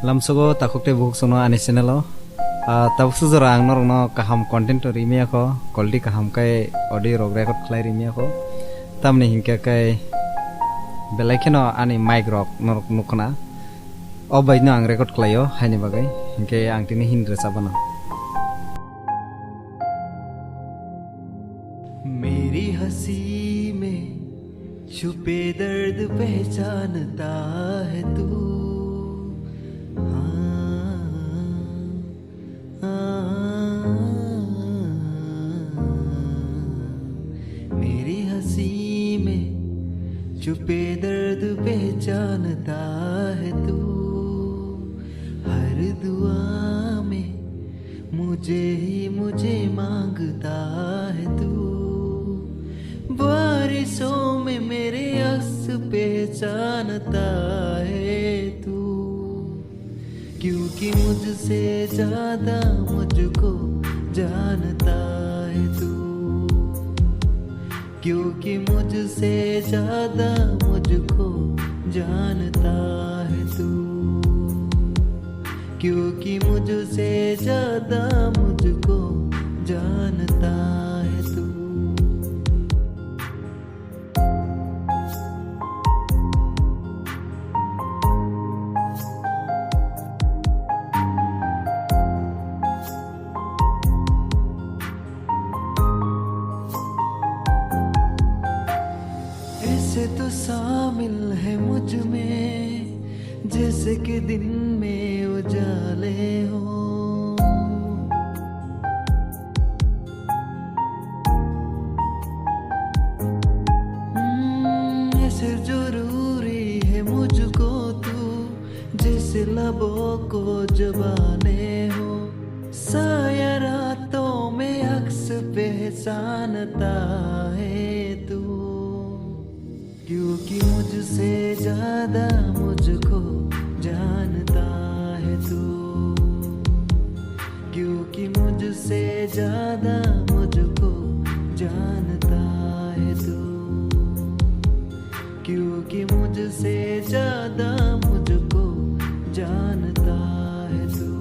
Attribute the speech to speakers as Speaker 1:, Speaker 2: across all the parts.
Speaker 1: lamsogo takokte buk sono ani channelo tabsu jora ang norno kaham content rimia ko quality kaham kai audio rog record khlai rimia ko tamni hinka kai belaikeno ani mic rok norok nukna obaino ang record khlaio haini bagai hinke ang tini hindre sabana
Speaker 2: मेरी हंसी में छुपे दर्द पहचानता है तू मेरी हंसी में छुपे दर्द पहचानता है तू हर दुआ में मुझे ही मुझे मांगता है तू बारिशों में मेरे अक्स पहचानता है तू क्योंकि मुझसे ज्यादा मुझको जानता है तू क्योंकि मुझसे ज्यादा मुझको जानता है तू क्योंकि मुझसे ज्यादा मुझको जानता है तू ऐसे तो शामिल है मुझ में जैसे कि दिन में उजाले हो ऐसे जरूरी है मुझको तू जैसे लबों को जबाने हो साया रातों में अक्स पहचानता है तू क्योंकि मुझसे ज्यादा मुझको जानता है तू क्योंकि मुझसे ज्यादा मुझको जानता है तू क्योंकि मुझसे ज्यादा मुझको जानता है तू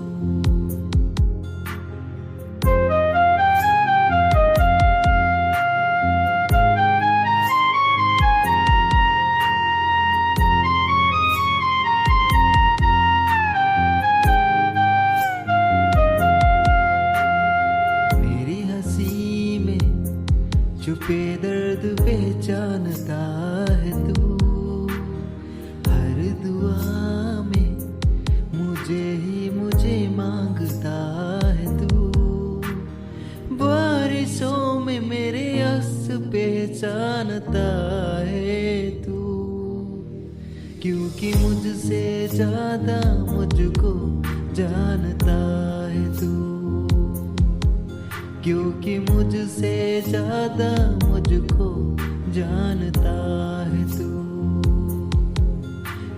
Speaker 2: छुपे दर्द पहचानता है तू हर दुआ में मुझे ही मुझे मांगता है तू बारिशों में मेरे अक्स पहचानता है तू क्योंकि मुझसे ज्यादा मुझको जानता है तू क्योंकि मुझसे ज्यादा मुझको जानता है तू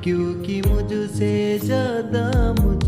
Speaker 2: क्योंकि मुझसे ज्यादा मुझको